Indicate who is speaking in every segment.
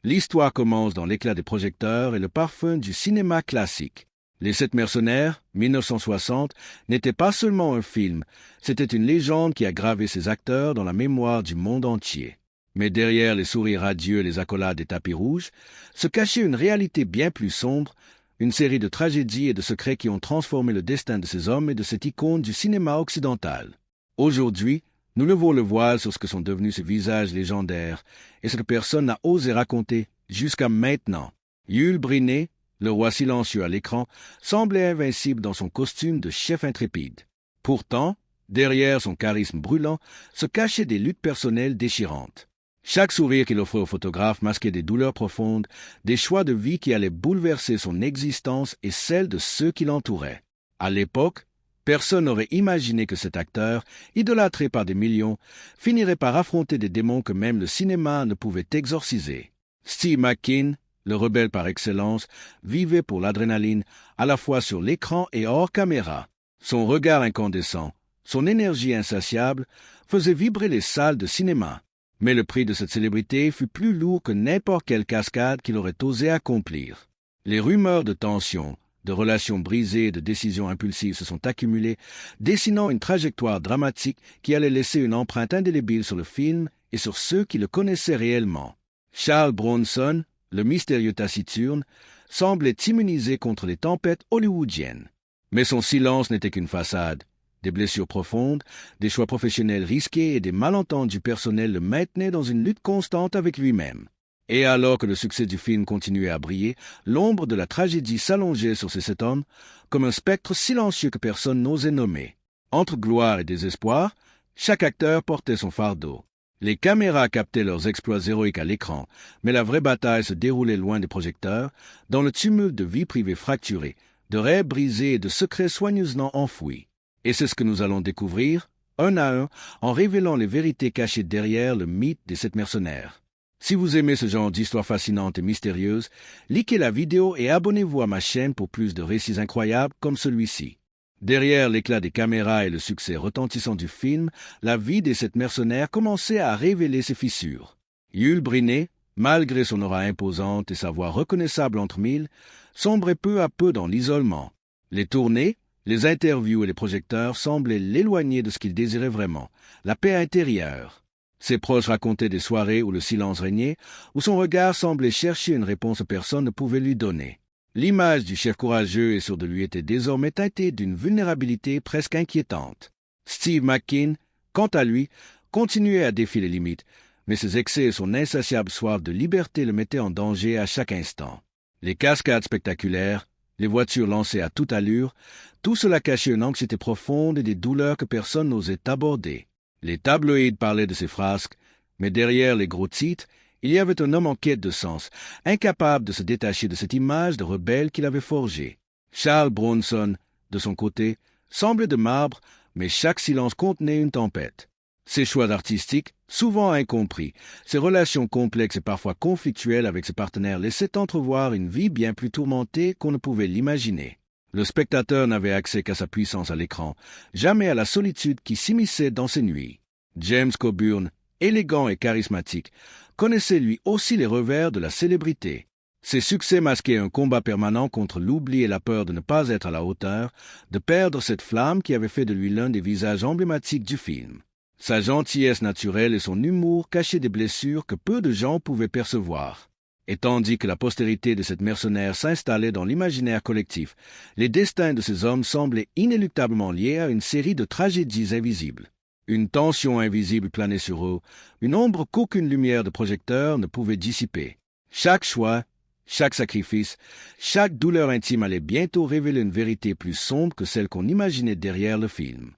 Speaker 1: L'histoire commence dans l'éclat des projecteurs et le parfum du cinéma classique. Les Sept Mercenaires, 1960, n'était pas seulement un film, c'était une légende qui a gravé ses acteurs dans la mémoire du monde entier. Mais derrière les sourires radieux et les accolades des tapis rouges, se cachait une réalité bien plus sombre, une série de tragédies et de secrets qui ont transformé le destin de ces hommes et de cette icône du cinéma occidental. Aujourd'hui, nous levons le voile sur ce que sont devenus ces visages légendaires et ce que personne n'a osé raconter jusqu'à maintenant. Yul Brynner, le roi silencieux à l'écran, semblait invincible dans son costume de chef intrépide. Pourtant, derrière son charisme brûlant, se cachaient des luttes personnelles déchirantes. Chaque sourire qu'il offrait au photographe masquait des douleurs profondes, des choix de vie qui allaient bouleverser son existence et celle de ceux qui l'entouraient. À l'époque, personne n'aurait imaginé que cet acteur, idolâtré par des millions, finirait par affronter des démons que même le cinéma ne pouvait exorciser. Steve McQueen, le rebelle par excellence, vivait pour l'adrénaline, à la fois sur l'écran et hors caméra. Son regard incandescent, son énergie insatiable, faisaient vibrer les salles de cinéma. Mais le prix de cette célébrité fut plus lourd que n'importe quelle cascade qu'il aurait osé accomplir. Les rumeurs de tension, de relations brisées et de décisions impulsives se sont accumulées, dessinant une trajectoire dramatique qui allait laisser une empreinte indélébile sur le film et sur ceux qui le connaissaient réellement. Charles Bronson, le mystérieux taciturne, semblait immunisé contre les tempêtes hollywoodiennes. Mais son silence n'était qu'une façade. Des blessures profondes, des choix professionnels risqués et des malentendus personnels le maintenaient dans une lutte constante avec lui-même. Et alors que le succès du film continuait à briller, l'ombre de la tragédie s'allongeait sur ces sept hommes, comme un spectre silencieux que personne n'osait nommer. Entre gloire et désespoir, chaque acteur portait son fardeau. Les caméras captaient leurs exploits héroïques à l'écran, mais la vraie bataille se déroulait loin des projecteurs, dans le tumulte de vies privées fracturées, de rêves brisés et de secrets soigneusement enfouis. Et c'est ce que nous allons découvrir, un à un, en révélant les vérités cachées derrière le mythe des sept mercenaires. Si vous aimez ce genre d'histoire fascinante et mystérieuse, likez la vidéo et abonnez-vous à ma chaîne pour plus de récits incroyables comme celui-ci. Derrière l'éclat des caméras et le succès retentissant du film, la vie des sept mercenaires commençait à révéler ses fissures. Yul Brynner, malgré son aura imposante et sa voix reconnaissable entre mille, sombrait peu à peu dans l'isolement. Les tournées, les interviews et les projecteurs semblaient l'éloigner de ce qu'il désirait vraiment, la paix intérieure. Ses proches racontaient des soirées où le silence régnait, où son regard semblait chercher une réponse que personne ne pouvait lui donner. L'image du chef courageux et sûr de lui était désormais teintée d'une vulnérabilité presque inquiétante. Steve McQueen, quant à lui, continuait à défier les limites, mais ses excès et son insatiable soif de liberté le mettaient en danger à chaque instant. Les cascades spectaculaires, les voitures lancées à toute allure, tout cela cachait une anxiété profonde et des douleurs que personne n'osait aborder. Les tabloïds parlaient de ces frasques, mais derrière les gros titres, il y avait un homme en quête de sens, incapable de se détacher de cette image de rebelle qu'il avait forgée. Charles Bronson, de son côté, semblait de marbre, mais chaque silence contenait une tempête. Ses choix artistiques, souvent incompris, ses relations complexes et parfois conflictuelles avec ses partenaires laissaient entrevoir une vie bien plus tourmentée qu'on ne pouvait l'imaginer. Le spectateur n'avait accès qu'à sa puissance à l'écran, jamais à la solitude qui s'immisçait dans ses nuits. James Coburn, élégant et charismatique, connaissait lui aussi les revers de la célébrité. Ses succès masquaient un combat permanent contre l'oubli et la peur de ne pas être à la hauteur, de perdre cette flamme qui avait fait de lui l'un des visages emblématiques du film. Sa gentillesse naturelle et son humour cachaient des blessures que peu de gens pouvaient percevoir. Et tandis que la postérité de cette mercenaire s'installait dans l'imaginaire collectif, les destins de ces hommes semblaient inéluctablement liés à une série de tragédies invisibles. Une tension invisible planait sur eux, une ombre qu'aucune lumière de projecteur ne pouvait dissiper. Chaque choix, chaque sacrifice, chaque douleur intime allait bientôt révéler une vérité plus sombre que celle qu'on imaginait derrière le film.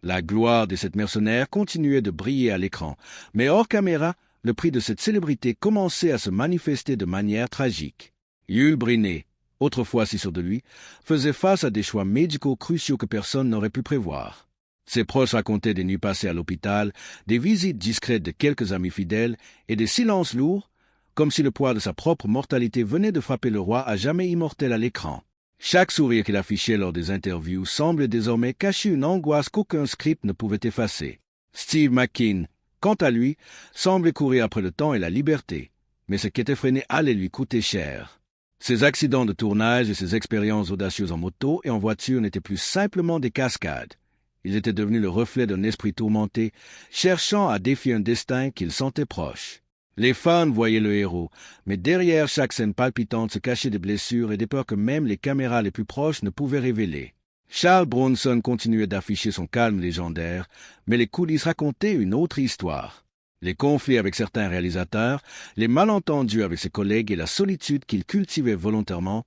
Speaker 1: La gloire de cette mercenaire continuait de briller à l'écran, mais hors caméra, le prix de cette célébrité commençait à se manifester de manière tragique. Yul Brynner, autrefois si sûr de lui, faisait face à des choix médicaux cruciaux que personne n'aurait pu prévoir. Ses proches racontaient des nuits passées à l'hôpital, des visites discrètes de quelques amis fidèles et des silences lourds, comme si le poids de sa propre mortalité venait de frapper le roi à jamais immortel à l'écran. Chaque sourire qu'il affichait lors des interviews semblait désormais cacher une angoisse qu'aucun script ne pouvait effacer. Steve McQueen, quant à lui, semblait courir après le temps et la liberté, mais ce qui était freiné allait lui coûter cher. Ses accidents de tournage et ses expériences audacieuses en moto et en voiture n'étaient plus simplement des cascades. Ils étaient devenus le reflet d'un esprit tourmenté, cherchant à défier un destin qu'il sentait proche. Les fans voyaient le héros, mais derrière chaque scène palpitante se cachaient des blessures et des peurs que même les caméras les plus proches ne pouvaient révéler. Charles Bronson continuait d'afficher son calme légendaire, mais les coulisses racontaient une autre histoire. Les conflits avec certains réalisateurs, les malentendus avec ses collègues et la solitude qu'il cultivait volontairement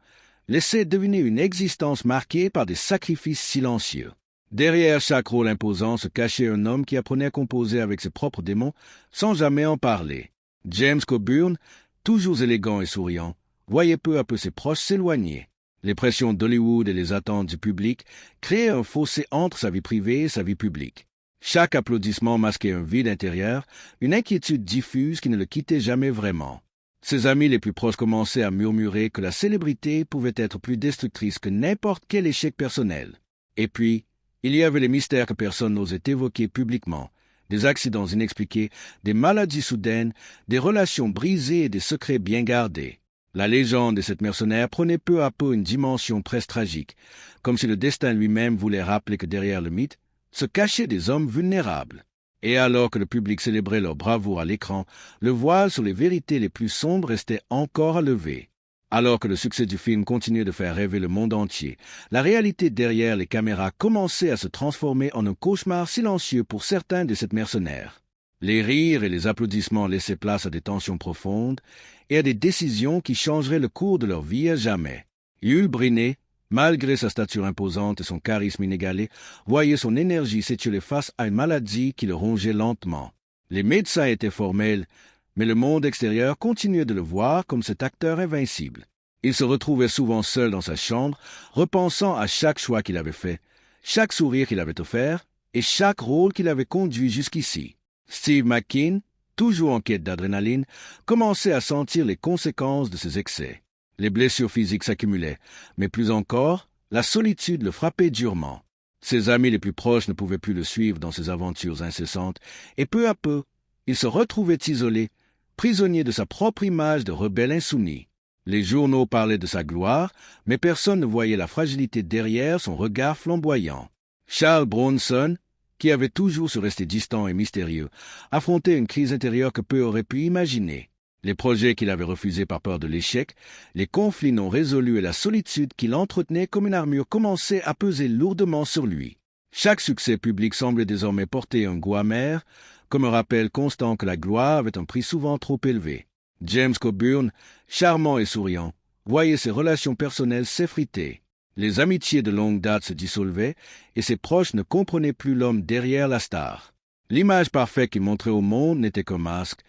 Speaker 1: laissaient deviner une existence marquée par des sacrifices silencieux. Derrière chaque rôle imposant se cachait un homme qui apprenait à composer avec ses propres démons sans jamais en parler. James Coburn, toujours élégant et souriant, voyait peu à peu ses proches s'éloigner. Les pressions d'Hollywood et les attentes du public créaient un fossé entre sa vie privée et sa vie publique. Chaque applaudissement masquait un vide intérieur, une inquiétude diffuse qui ne le quittait jamais vraiment. Ses amis les plus proches commençaient à murmurer que la célébrité pouvait être plus destructrice que n'importe quel échec personnel. Et puis, il y avait les mystères que personne n'osait évoquer publiquement. Des accidents inexpliqués, des maladies soudaines, des relations brisées et des secrets bien gardés. La légende de cette mercenaire prenait peu à peu une dimension presque tragique, comme si le destin lui-même voulait rappeler que derrière le mythe se cachaient des hommes vulnérables. Et alors que le public célébrait leur bravoure à l'écran, le voile sur les vérités les plus sombres restait encore à lever. Alors que le succès du film continuait de faire rêver le monde entier, la réalité derrière les caméras commençait à se transformer en un cauchemar silencieux pour certains de cette mercenaire. Les rires et les applaudissements laissaient place à des tensions profondes et à des décisions qui changeraient le cours de leur vie à jamais. Yul Brynner, malgré sa stature imposante et son charisme inégalé, voyait son énergie s'étioler face à une maladie qui le rongeait lentement. Les médecins étaient formels, mais le monde extérieur continuait de le voir comme cet acteur invincible. Il se retrouvait souvent seul dans sa chambre, repensant à chaque choix qu'il avait fait, chaque sourire qu'il avait offert et chaque rôle qu'il avait conduit jusqu'ici. Steve McQueen, toujours en quête d'adrénaline, commençait à sentir les conséquences de ses excès. Les blessures physiques s'accumulaient, mais plus encore, la solitude le frappait durement. Ses amis les plus proches ne pouvaient plus le suivre dans ses aventures incessantes, et peu à peu, il se retrouvait isolé, prisonnier de sa propre image de rebelle insoumis. Les journaux parlaient de sa gloire, mais personne ne voyait la fragilité derrière son regard flamboyant. Charles Bronson, qui avait toujours su rester distant et mystérieux, affrontait une crise intérieure que peu auraient pu imaginer. Les projets qu'il avait refusés par peur de l'échec, les conflits non résolus et la solitude qu'il entretenait comme une armure commençaient à peser lourdement sur lui. Chaque succès public semblait désormais porter un goût amer, comme un rappel constant que la gloire avait un prix souvent trop élevé. James Coburn, charmant et souriant, voyait ses relations personnelles s'effriter. Les amitiés de longue date se dissolvaient et ses proches ne comprenaient plus l'homme derrière la star. L'image parfaite qu'il montrait au monde n'était qu'un masque,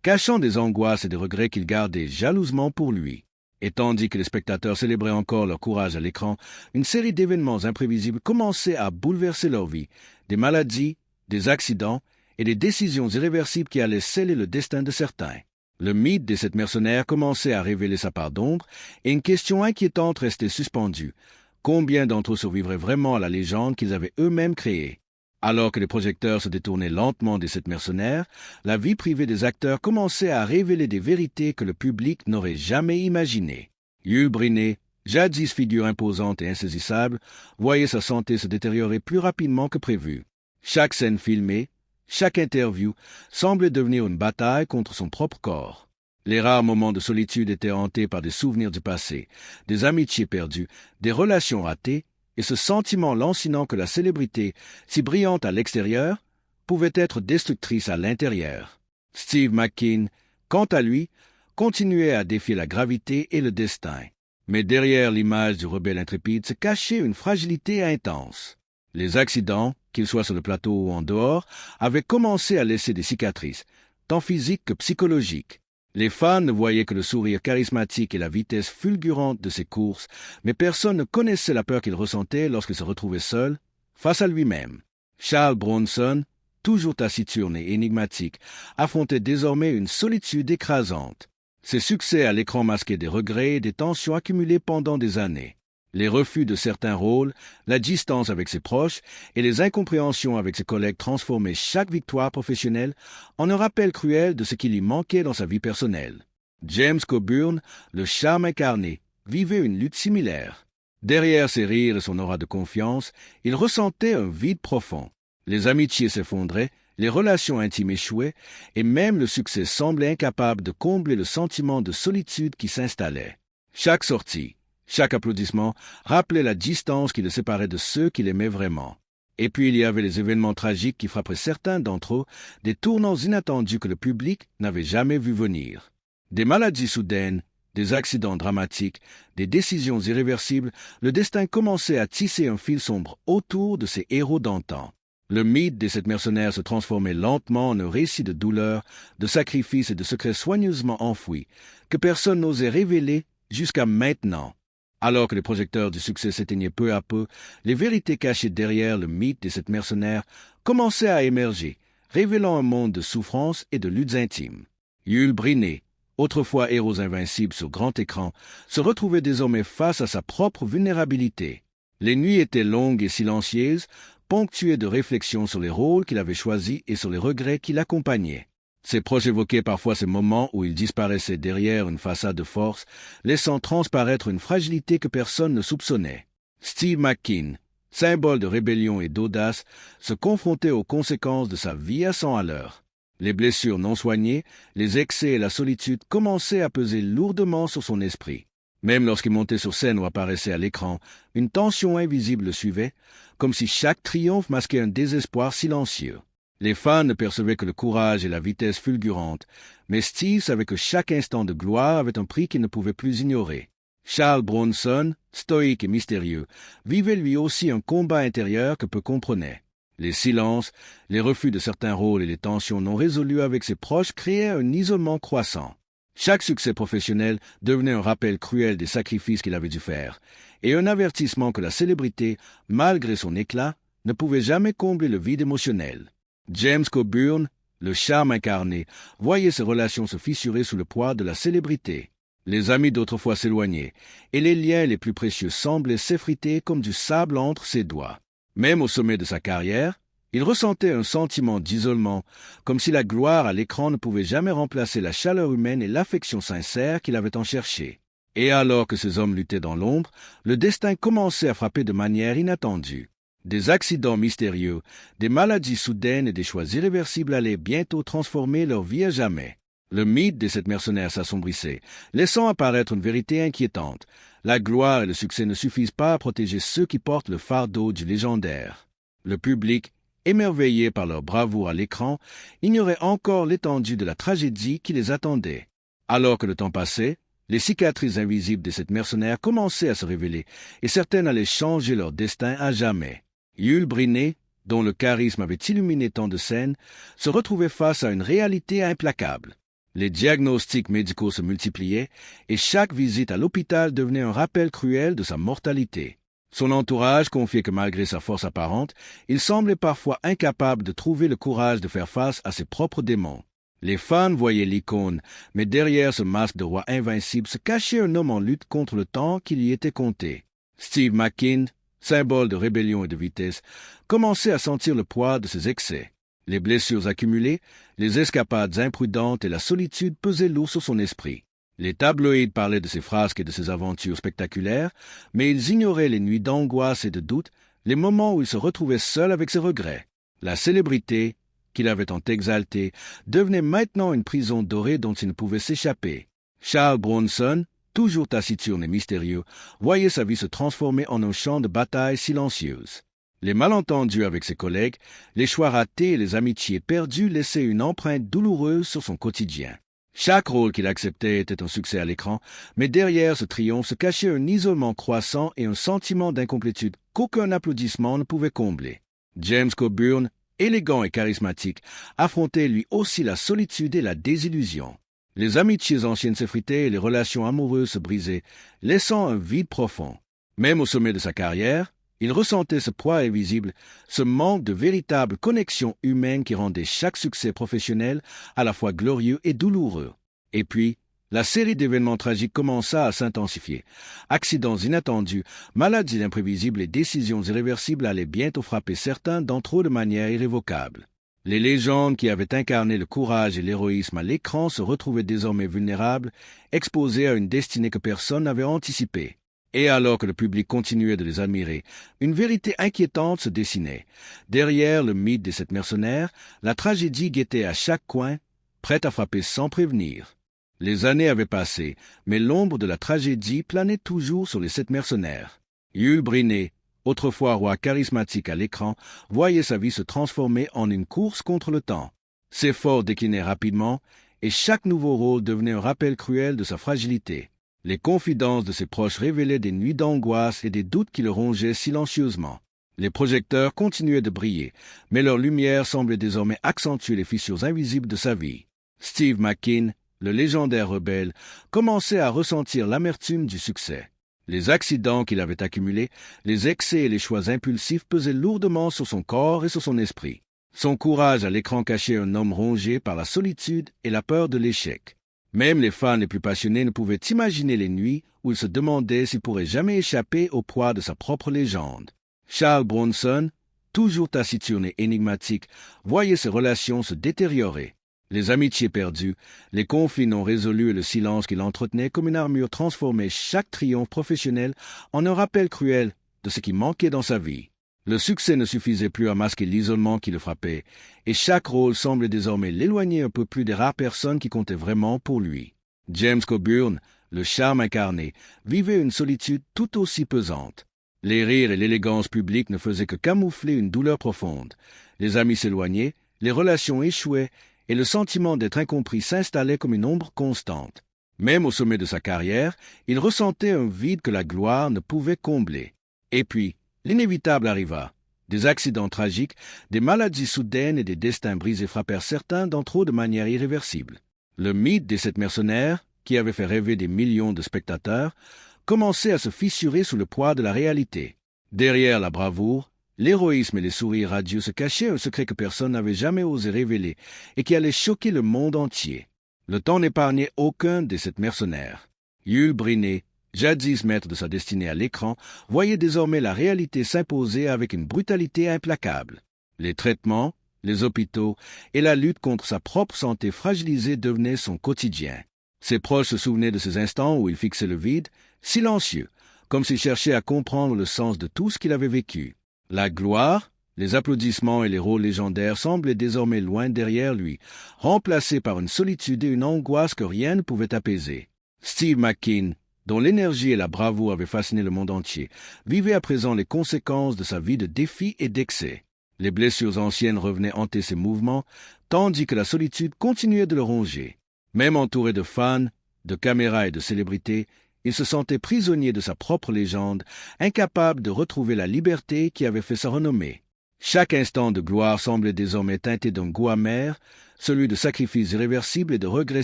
Speaker 1: cachant des angoisses et des regrets qu'il gardait jalousement pour lui. Et tandis que les spectateurs célébraient encore leur courage à l'écran, une série d'événements imprévisibles commençait à bouleverser leur vie, des maladies, des accidents et des décisions irréversibles qui allaient sceller le destin de certains. Le mythe de cette mercenaire commençait à révéler sa part d'ombre et une question inquiétante restait suspendue. Combien d'entre eux survivraient vraiment à la légende qu'ils avaient eux-mêmes créée? Alors que les projecteurs se détournaient lentement de cette mercenaire, la vie privée des acteurs commençait à révéler des vérités que le public n'aurait jamais imaginées. Yul Brynner, jadis figure imposante et insaisissable, voyait sa santé se détériorer plus rapidement que prévu. Chaque scène filmée, chaque interview semblait devenir une bataille contre son propre corps. Les rares moments de solitude étaient hantés par des souvenirs du passé, des amitiés perdues, des relations ratées, et ce sentiment lancinant que la célébrité, si brillante à l'extérieur, pouvait être destructrice à l'intérieur. Steve McQueen, quant à lui, continuait à défier la gravité et le destin. Mais derrière l'image du rebelle intrépide se cachait une fragilité intense. Les accidents, qu'ils soient sur le plateau ou en dehors, avaient commencé à laisser des cicatrices, tant physiques que psychologiques. Les fans ne voyaient que le sourire charismatique et la vitesse fulgurante de ses courses, mais personne ne connaissait la peur qu'il ressentait lorsqu'il se retrouvait seul, face à lui-même. Charles Bronson, toujours taciturne et énigmatique, affrontait désormais une solitude écrasante. Ses succès à l'écran masquaient des regrets et des tensions accumulées pendant des années. Les refus de certains rôles, la distance avec ses proches et les incompréhensions avec ses collègues transformaient chaque victoire professionnelle en un rappel cruel de ce qui lui manquait dans sa vie personnelle. James Coburn, le charme incarné, vivait une lutte similaire. Derrière ses rires et son aura de confiance, il ressentait un vide profond. Les amitiés s'effondraient, les relations intimes échouaient, et même le succès semblait incapable de combler le sentiment de solitude qui s'installait. Chaque sortie, chaque applaudissement rappelait la distance qui le séparait de ceux qu'il aimait vraiment. Et puis il y avait les événements tragiques qui frapperaient certains d'entre eux, des tournants inattendus que le public n'avait jamais vus venir. Des maladies soudaines, des accidents dramatiques, des décisions irréversibles, le destin commençait à tisser un fil sombre autour de ces héros d'antan. Le mythe des sept mercenaires se transformait lentement en un récit de douleur, de sacrifices et de secrets soigneusement enfouis, que personne n'osait révéler jusqu'à maintenant. Alors que les projecteurs du succès s'éteignaient peu à peu, les vérités cachées derrière le mythe des sept mercenaires commençaient à émerger, révélant un monde de souffrances et de luttes intimes. Yul Brynner, autrefois héros invincible sur grand écran, se retrouvait désormais face à sa propre vulnérabilité. Les nuits étaient longues et silencieuses, ponctuées de réflexions sur les rôles qu'il avait choisis et sur les regrets qui l'accompagnaient. Ses proches évoquaient parfois ces moments où il disparaissait derrière une façade de force, laissant transparaître une fragilité que personne ne soupçonnait. Steve McQueen, symbole de rébellion et d'audace, se confrontait aux conséquences de sa vie à 100 à l'heure. Les blessures non soignées, les excès et la solitude commençaient à peser lourdement sur son esprit. Même lorsqu'il montait sur scène ou apparaissait à l'écran, une tension invisible le suivait, comme si chaque triomphe masquait un désespoir silencieux. Les fans ne percevaient que le courage et la vitesse fulgurante, mais Steve savait que chaque instant de gloire avait un prix qu'il ne pouvait plus ignorer. Charles Bronson, stoïque et mystérieux, vivait lui aussi un combat intérieur que peu comprenaient. Les silences, les refus de certains rôles et les tensions non résolues avec ses proches créaient un isolement croissant. Chaque succès professionnel devenait un rappel cruel des sacrifices qu'il avait dû faire, et un avertissement que la célébrité, malgré son éclat, ne pouvait jamais combler le vide émotionnel. James Coburn, le charme incarné, voyait ses relations se fissurer sous le poids de la célébrité. Les amis d'autrefois s'éloignaient, et les liens les plus précieux semblaient s'effriter comme du sable entre ses doigts. Même au sommet de sa carrière, il ressentait un sentiment d'isolement, comme si la gloire à l'écran ne pouvait jamais remplacer la chaleur humaine et l'affection sincère qu'il avait tant cherché. Et alors que ces hommes luttaient dans l'ombre, le destin commençait à frapper de manière inattendue. Des accidents mystérieux, des maladies soudaines et des choix irréversibles allaient bientôt transformer leur vie à jamais. Le mythe des sept mercenaires s'assombrissait, laissant apparaître une vérité inquiétante. La gloire et le succès ne suffisent pas à protéger ceux qui portent le fardeau du légendaire. Le public, émerveillé par leur bravoure à l'écran, ignorait encore l'étendue de la tragédie qui les attendait. Alors que le temps passait, les cicatrices invisibles des sept mercenaires commençaient à se révéler, et certaines allaient changer leur destin à jamais. Yul Brynner, dont le charisme avait illuminé tant de scènes, se retrouvait face à une réalité implacable. Les diagnostics médicaux se multipliaient, et chaque visite à l'hôpital devenait un rappel cruel de sa mortalité. Son entourage confiait que malgré sa force apparente, il semblait parfois incapable de trouver le courage de faire face à ses propres démons. Les fans voyaient l'icône, mais derrière ce masque de roi invincible se cachait un homme en lutte contre le temps qui lui était compté. Steve McQueen, symbole de rébellion et de vitesse, commençait à sentir le poids de ses excès. Les blessures accumulées, les escapades imprudentes et la solitude pesaient lourd sur son esprit. Les tabloïds parlaient de ses frasques et de ses aventures spectaculaires, mais ils ignoraient les nuits d'angoisse et de doute, les moments où il se retrouvait seul avec ses regrets. La célébrité, qu'il avait tant exaltée, devenait maintenant une prison dorée dont il ne pouvait s'échapper. Charles Bronson, toujours taciturne et mystérieux, voyait sa vie se transformer en un champ de bataille silencieuse. Les malentendus avec ses collègues, les choix ratés et les amitiés perdues laissaient une empreinte douloureuse sur son quotidien. Chaque rôle qu'il acceptait était un succès à l'écran, mais derrière ce triomphe se cachait un isolement croissant et un sentiment d'incomplétude qu'aucun applaudissement ne pouvait combler. James Coburn, élégant et charismatique, affrontait lui aussi la solitude et la désillusion. Les amitiés anciennes s'effritaient et les relations amoureuses se brisaient, laissant un vide profond. Même au sommet de sa carrière, il ressentait ce poids invisible, ce manque de véritable connexion humaine qui rendait chaque succès professionnel à la fois glorieux et douloureux. Et puis, la série d'événements tragiques commença à s'intensifier. Accidents inattendus, maladies imprévisibles et décisions irréversibles allaient bientôt frapper certains d'entre eux de manière irrévocable. Les légendes qui avaient incarné le courage et l'héroïsme à l'écran se retrouvaient désormais vulnérables, exposées à une destinée que personne n'avait anticipée. Et alors que le public continuait de les admirer, une vérité inquiétante se dessinait. Derrière le mythe des 7 mercenaires, la tragédie guettait à chaque coin, prête à frapper sans prévenir. Les années avaient passé, mais l'ombre de la tragédie planait toujours sur les 7 mercenaires. Yul Brynner, autrefois roi charismatique à l'écran, voyait sa vie se transformer en une course contre le temps. Ses forces déclinaient rapidement, et chaque nouveau rôle devenait un rappel cruel de sa fragilité. Les confidences de ses proches révélaient des nuits d'angoisse et des doutes qui le rongeaient silencieusement. Les projecteurs continuaient de briller, mais leur lumière semblait désormais accentuer les fissures invisibles de sa vie. Steve McKean, le légendaire rebelle, commençait à ressentir l'amertume du succès. Les accidents qu'il avait accumulés, les excès et les choix impulsifs pesaient lourdement sur son corps et sur son esprit. Son courage à l'écran cachait un homme rongé par la solitude et la peur de l'échec. Même les fans les plus passionnés ne pouvaient imaginer les nuits où il se demandait s'il pourrait jamais échapper au poids de sa propre légende. Charles Bronson, toujours taciturne et énigmatique, voyait ses relations se détériorer. Les amitiés perdues, les conflits non résolus et le silence qu'il entretenait comme une armure transformaient chaque triomphe professionnel en un rappel cruel de ce qui manquait dans sa vie. Le succès ne suffisait plus à masquer l'isolement qui le frappait, et chaque rôle semblait désormais l'éloigner un peu plus des rares personnes qui comptaient vraiment pour lui. James Coburn, le charme incarné, vivait une solitude tout aussi pesante. Les rires et l'élégance publique ne faisaient que camoufler une douleur profonde. Les amis s'éloignaient, les relations échouaient, et le sentiment d'être incompris s'installait comme une ombre constante. Même au sommet de sa carrière, il ressentait un vide que la gloire ne pouvait combler. Et puis, l'inévitable arriva. Des accidents tragiques, des maladies soudaines et des destins brisés frappèrent certains d'entre eux de manière irréversible. Le mythe des 7 mercenaires, qui avait fait rêver des millions de spectateurs, commençait à se fissurer sous le poids de la réalité. Derrière la bravoure, l'héroïsme et les sourires radieux se cachaient un secret que personne n'avait jamais osé révéler et qui allait choquer le monde entier. Le temps n'épargnait aucun des 7 mercenaires. Yul Brynner, jadis maître de sa destinée à l'écran, voyait désormais la réalité s'imposer avec une brutalité implacable. Les traitements, les hôpitaux et la lutte contre sa propre santé fragilisée devenaient son quotidien. Ses proches se souvenaient de ces instants où il fixait le vide, silencieux, comme s'il cherchait à comprendre le sens de tout ce qu'il avait vécu. La gloire, les applaudissements et les rôles légendaires semblaient désormais loin derrière lui, remplacés par une solitude et une angoisse que rien ne pouvait apaiser. Steve McKean, dont l'énergie et la bravoure avaient fasciné le monde entier, vivait à présent les conséquences de sa vie de défis et d'excès. Les blessures anciennes revenaient hanter ses mouvements, tandis que la solitude continuait de le ronger. Même entouré de fans, de caméras et de célébrités, il se sentait prisonnier de sa propre légende, incapable de retrouver la liberté qui avait fait sa renommée. Chaque instant de gloire semblait désormais teinté d'un goût amer, celui de sacrifices irréversibles et de regrets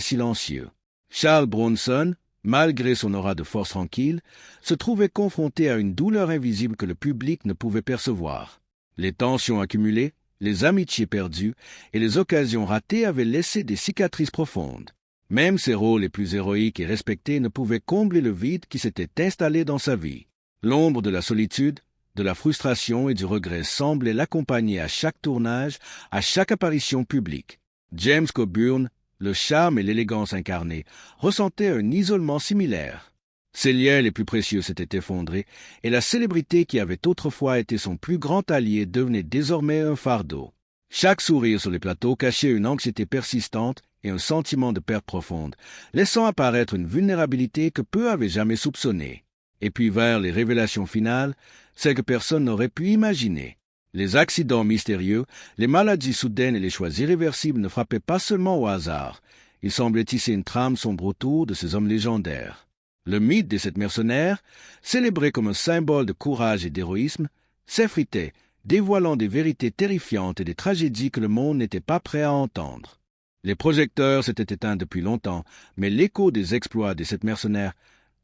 Speaker 1: silencieux. Charles Bronson, malgré son aura de force tranquille, se trouvait confronté à une douleur invisible que le public ne pouvait percevoir. Les tensions accumulées, les amitiés perdues et les occasions ratées avaient laissé des cicatrices profondes. Même ses rôles les plus héroïques et respectés ne pouvaient combler le vide qui s'était installé dans sa vie. L'ombre de la solitude, de la frustration et du regret semblait l'accompagner à chaque tournage, à chaque apparition publique. James Coburn, le charme et l'élégance incarnés, ressentait un isolement similaire. Ses liens les plus précieux s'étaient effondrés, et la célébrité qui avait autrefois été son plus grand allié devenait désormais un fardeau. Chaque sourire sur les plateaux cachait une anxiété persistante et un sentiment de perte profonde, laissant apparaître une vulnérabilité que peu avaient jamais soupçonnée. Et puis vers les révélations finales, celles que personne n'aurait pu imaginer. Les accidents mystérieux, les maladies soudaines et les choix irréversibles ne frappaient pas seulement au hasard. Ils semblaient tisser une trame sombre autour de ces hommes légendaires. Le mythe des 7 mercenaires, célébré comme un symbole de courage et d'héroïsme, s'effritait, dévoilant des vérités terrifiantes et des tragédies que le monde n'était pas prêt à entendre. Les projecteurs s'étaient éteints depuis longtemps, mais l'écho des exploits des 7 mercenaires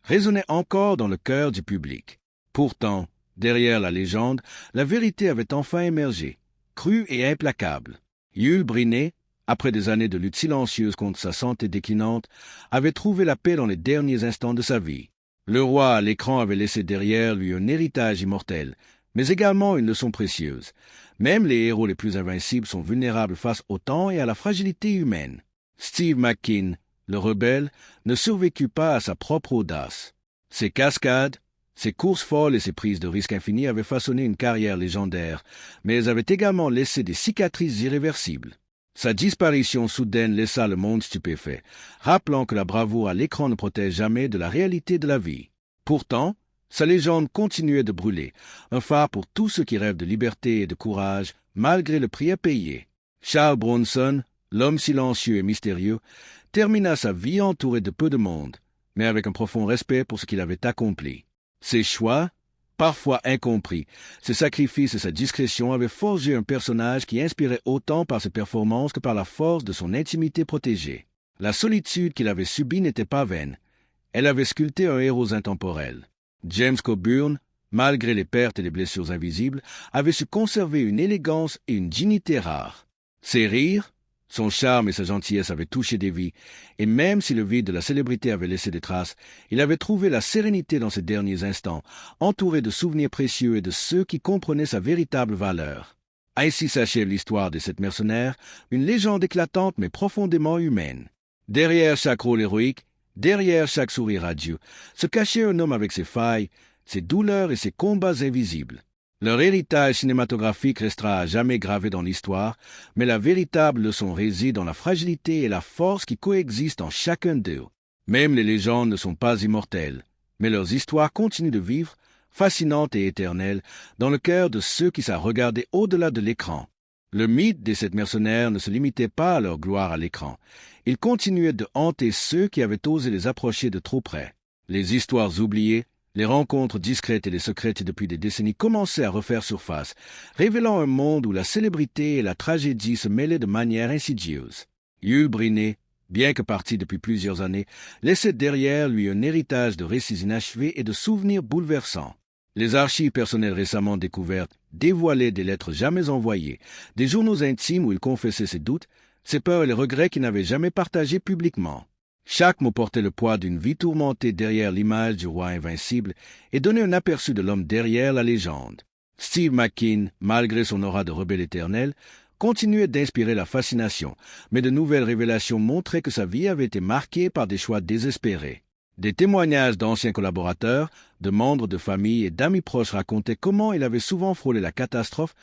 Speaker 1: résonnait encore dans le cœur du public. Pourtant, derrière la légende, la vérité avait enfin émergé, crue et implacable. Yul Brynner, après des années de lutte silencieuse contre sa santé déclinante, avait trouvé la paix dans les derniers instants de sa vie. Le roi à l'écran avait laissé derrière lui un héritage immortel, mais également une leçon précieuse. Même les héros les plus invincibles sont vulnérables face au temps et à la fragilité humaine. Steve McQueen, le rebelle, ne survécut pas à sa propre audace. Ses cascades, ses courses folles et ses prises de risques infinis avaient façonné une carrière légendaire, mais elles avaient également laissé des cicatrices irréversibles. Sa disparition soudaine laissa le monde stupéfait, rappelant que la bravoure à l'écran ne protège jamais de la réalité de la vie. Pourtant, sa légende continuait de brûler, un phare pour tous ceux qui rêvent de liberté et de courage, malgré le prix à payer. Charles Bronson, l'homme silencieux et mystérieux, termina sa vie entouré de peu de monde, mais avec un profond respect pour ce qu'il avait accompli. Ses choix, parfois incompris, ses sacrifices et sa discrétion avaient forgé un personnage qui inspirait autant par ses performances que par la force de son intimité protégée. La solitude qu'il avait subie n'était pas vaine. Elle avait sculpté un héros intemporel. James Coburn, malgré les pertes et les blessures invisibles, avait su conserver une élégance et une dignité rares. Ses rires, son charme et sa gentillesse avaient touché des vies, et même si le vide de la célébrité avait laissé des traces, il avait trouvé la sérénité dans ses derniers instants, entouré de souvenirs précieux et de ceux qui comprenaient sa véritable valeur. Ainsi s'achève l'histoire de cette mercenaire, une légende éclatante mais profondément humaine. Derrière chaque rôle héroïque, derrière chaque sourire radieux, se cachait un homme avec ses failles, ses douleurs et ses combats invisibles. Leur héritage cinématographique restera à jamais gravé dans l'histoire, mais la véritable leçon réside dans la fragilité et la force qui coexistent en chacun d'eux. Même les légendes ne sont pas immortelles, mais leurs histoires continuent de vivre, fascinantes et éternelles, dans le cœur de ceux qui savent regarder au-delà de l'écran. Le mythe des sept mercenaires ne se limitait pas à leur gloire à l'écran. Il continuait de hanter ceux qui avaient osé les approcher de trop près. Les histoires oubliées, les rencontres discrètes et les secrètes depuis des décennies commençaient à refaire surface, révélant un monde où la célébrité et la tragédie se mêlaient de manière insidieuse. Yul Brynner, bien que parti depuis plusieurs années, laissait derrière lui un héritage de récits inachevés et de souvenirs bouleversants. Les archives personnelles récemment découvertes dévoilaient des lettres jamais envoyées, des journaux intimes où il confessait ses doutes, ses peurs et les regrets qu'il n'avait jamais partagés publiquement. Chaque mot portait le poids d'une vie tourmentée derrière l'image du roi invincible et donnait un aperçu de l'homme derrière la légende. Steve McQueen, malgré son aura de rebelle éternel, continuait d'inspirer la fascination, mais de nouvelles révélations montraient que sa vie avait été marquée par des choix désespérés. Des témoignages d'anciens collaborateurs, de membres de famille et d'amis proches racontaient comment il avait souvent frôlé la catastrophe,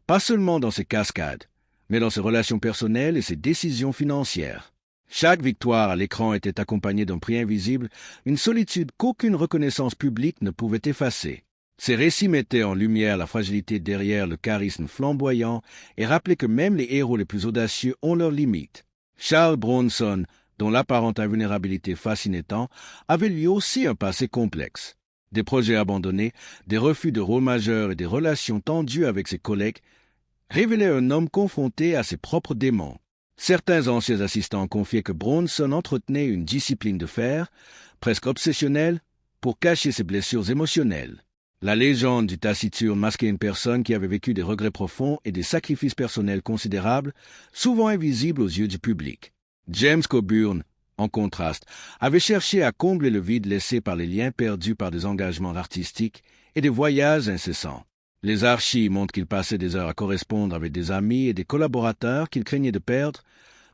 Speaker 1: pas seulement dans ses cascades, mais dans ses relations personnelles et ses décisions financières. Chaque victoire à l'écran était accompagnée d'un prix invisible, une solitude qu'aucune reconnaissance publique ne pouvait effacer. Ces récits mettaient en lumière la fragilité derrière le charisme flamboyant et rappelaient que même les héros les plus audacieux ont leurs limites. Charles Bronson, dont l'apparente invulnérabilité fascinait tant, avait lui aussi un passé complexe. Des projets abandonnés, des refus de rôles majeurs et des relations tendues avec ses collègues révélaient un homme confronté à ses propres démons. Certains anciens assistants confiaient que Bronson entretenait une discipline de fer, presque obsessionnelle, pour cacher ses blessures émotionnelles. La légende du taciturne masquait une personne qui avait vécu des regrets profonds et des sacrifices personnels considérables, souvent invisibles aux yeux du public. James Coburn, en contraste, avait cherché à combler le vide laissé par les liens perdus par des engagements artistiques et des voyages incessants. Les archives montrent qu'il passait des heures à correspondre avec des amis et des collaborateurs qu'il craignait de perdre,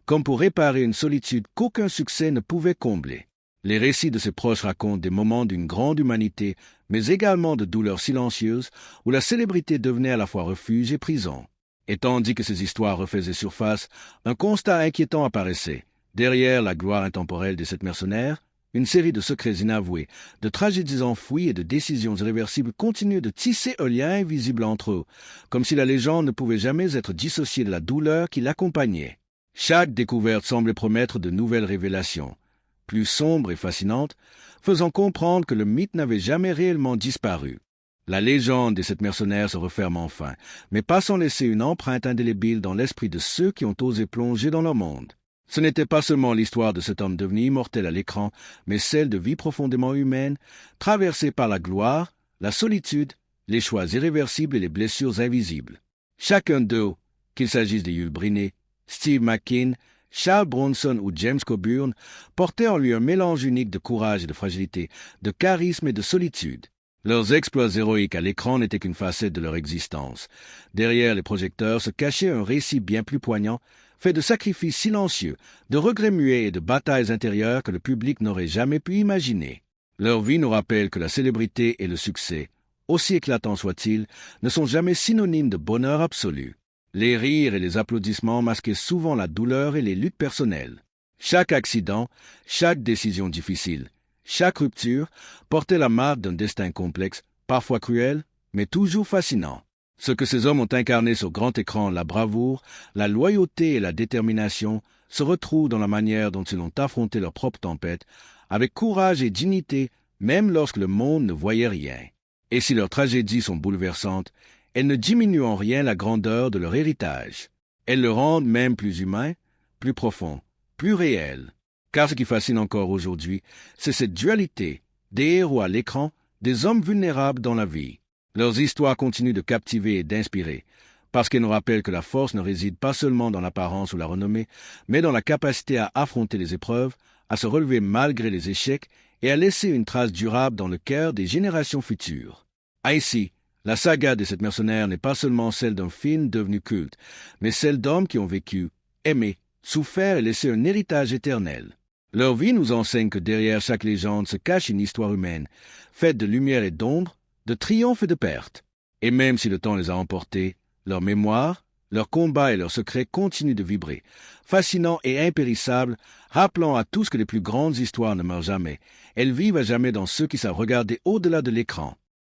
Speaker 1: comme pour réparer une solitude qu'aucun succès ne pouvait combler. Les récits de ses proches racontent des moments d'une grande humanité, mais également de douleurs silencieuses où la célébrité devenait à la fois refuge et prison. Et tandis que ces histoires refaisaient surface, un constat inquiétant apparaissait. Derrière la gloire intemporelle des sept mercenaires, une série de secrets inavoués, de tragédies enfouies et de décisions irréversibles continuaient de tisser un lien invisible entre eux, comme si la légende ne pouvait jamais être dissociée de la douleur qui l'accompagnait. Chaque découverte semblait promettre de nouvelles révélations, plus sombres et fascinantes, faisant comprendre que le mythe n'avait jamais réellement disparu. La légende des sept mercenaires se referme enfin, mais pas sans laisser une empreinte indélébile dans l'esprit de ceux qui ont osé plonger dans leur monde. Ce n'était pas seulement l'histoire de cet homme devenu immortel à l'écran, mais celle de vies profondément humaines, traversées par la gloire, la solitude, les choix irréversibles et les blessures invisibles. Chacun d'eux, qu'il s'agisse de Yul Brynner, Steve McQueen, Charles Bronson ou James Coburn, portait en lui un mélange unique de courage et de fragilité, de charisme et de solitude. Leurs exploits héroïques à l'écran n'étaient qu'une facette de leur existence. Derrière les projecteurs se cachait un récit bien plus poignant, fait de sacrifices silencieux, de regrets muets et de batailles intérieures que le public n'aurait jamais pu imaginer. Leur vie nous rappelle que la célébrité et le succès, aussi éclatants soient-ils, ne sont jamais synonymes de bonheur absolu. Les rires et les applaudissements masquaient souvent la douleur et les luttes personnelles. Chaque accident, chaque décision difficile, chaque rupture portait la marque d'un destin complexe, parfois cruel, mais toujours fascinant. Ce que ces hommes ont incarné sur grand écran, la bravoure, la loyauté et la détermination, se retrouvent dans la manière dont ils ont affronté leurs propres tempêtes, avec courage et dignité, même lorsque le monde ne voyait rien. Et si leurs tragédies sont bouleversantes, elles ne diminuent en rien la grandeur de leur héritage. Elles le rendent même plus humain, plus profond, plus réel. Car ce qui fascine encore aujourd'hui, c'est cette dualité, des héros à l'écran, des hommes vulnérables dans la vie. Leurs histoires continuent de captiver et d'inspirer, parce qu'elles nous rappellent que la force ne réside pas seulement dans l'apparence ou la renommée, mais dans la capacité à affronter les épreuves, à se relever malgré les échecs et à laisser une trace durable dans le cœur des générations futures. Ainsi, la saga des 7 mercenaires n'est pas seulement celle d'un film devenu culte, mais celle d'hommes qui ont vécu, aimé, souffert et laissé un héritage éternel. Leur vie nous enseigne que derrière chaque légende se cache une histoire humaine, faite de lumière et d'ombre, de triomphe et de perte. Et même si le temps les a emportés, leur mémoire, leurs combats et leurs secrets continuent de vibrer, fascinants et impérissables, rappelant à tous que les plus grandes histoires ne meurent jamais. Elles vivent à jamais dans ceux qui savent regarder au-delà de l'écran.